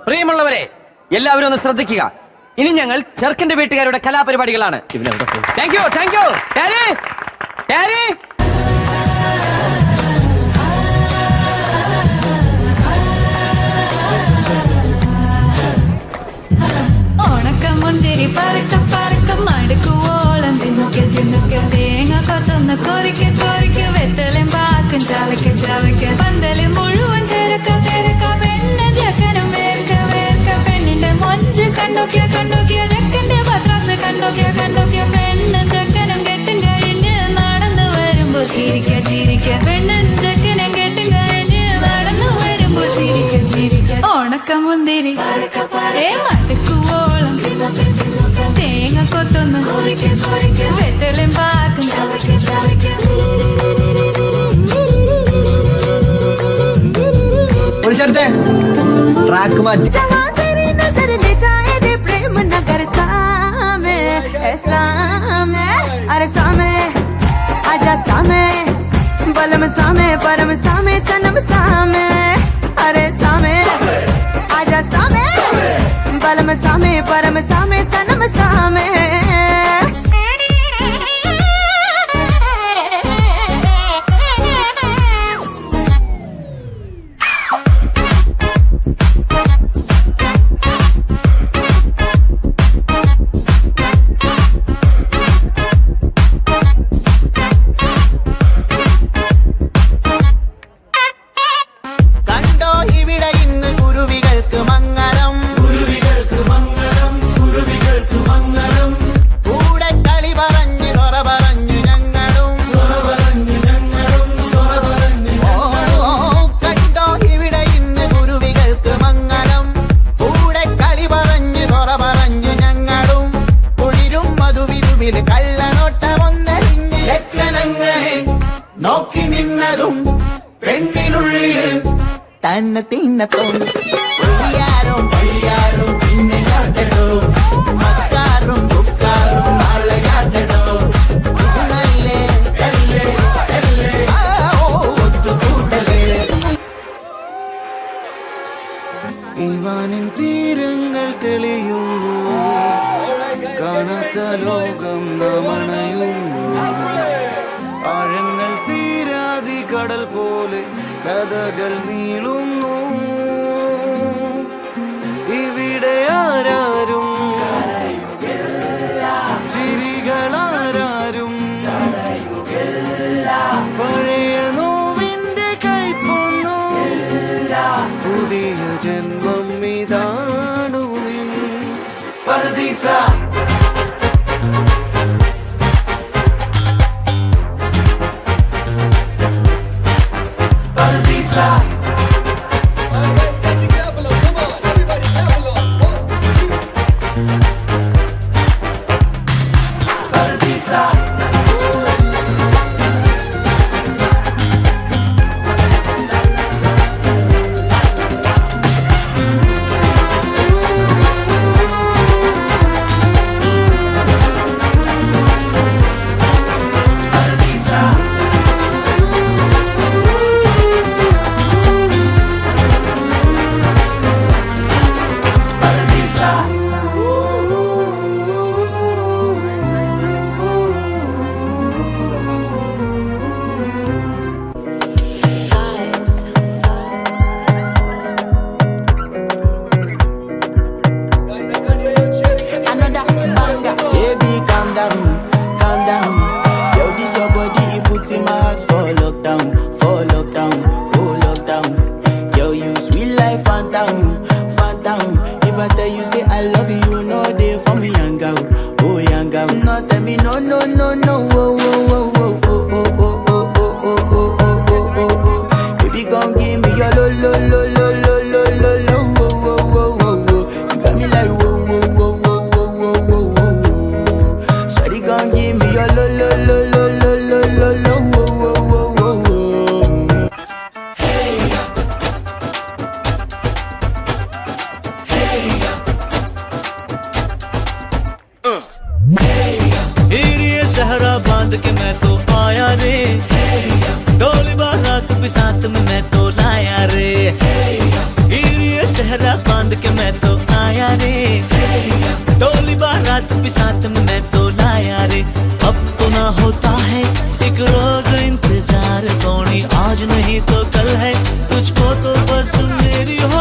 പ്രിയമുള്ളവരെ, എല്ലാവരും ഒന്ന് ശ്രദ്ധിക്കുക. ഇനി ഞങ്ങൾ ചെറുക്കന്റെ വീട്ടുകാരുടെ കലാപരിപാടികളാണ്. Thank you, thank you. ഓണക്കമുന്തിരി പറക്ക പറക്ക മടുക്കുവോളം തിന്നുക്കെ തിന്നുക്കെ തേങ്ങ കൊത്തൊന്ന് കൊറിക്ക് കൊറിക്ക് വെത്തലും പാക്കും ചവയ്ക്ക് ചവയ്ക്ക് പന്തല് മുഴുവൻ തിരക്ക തിരക്ക പെണ്ണ് ചക്കനും വേർക്ക വേർക്ക പെണ്ണിന്റെ മൊഞ്ച് കണ്ടോക്കിയ കണ്ടോക്കിയ ചക്കന്റെ പത്രാസ് കണ്ടോക്കിയ കണ്ടോക്കിയ പെണ്ണും ചക്കനും കെട്ടും കഴിഞ്ഞ് നടന്നു വരുമ്പോ ചിരിക്ക ചിരിക്ക പെണ്ണും ചക്കനും കെട്ടും കഴിഞ്ഞ് നടന്നു വരുമ്പോ ചിരിക്ക ചിരിക്ക ഓണക്കമുന്തിരി മടുക്കുവോളം തേങ്ങ കൊത്തൊന്ന് വെത്തലും പാക്കും ട്രാക്ക് മാറ്റി प्रेम नगर सामे सामे अरे सामे आजा सामे बलम सामे परम सामे सनम सामे अरे सामे आजा सामे बलम सामे परम सामे सनम सामे നോക്കി നിന്നതും പെണ്ണിനുള്ളിൽ തന്നെ തിന്നത്തും പയ്യാരും പയ്യാരും പിന്നെ കാട്ടടോ മക്കാരും കുക്കാരും നാളെ കാട്ടടോ നല്ലേ നല്ലേ നല്ലേ ഒത്തുകൂടലേ ഇവാനിൻ തീരങ്ങൾ തെളിയുന്നു കാണാത്ത ലോകം നാമണയും ആഴങ്ങൾ തീരാതി കടൽ പോലെ കഥകൾ നീളുന്നു ഇവിടെ ആരാരും ചിരികളാരും പഴയ നോവിന്റെ കൈപ്പൊന്നു പുതിയ ജന്മം ഇതാണു പരദീസ साथ में मैं तो लाया रे, ये शहरा बांध के मैं വിധി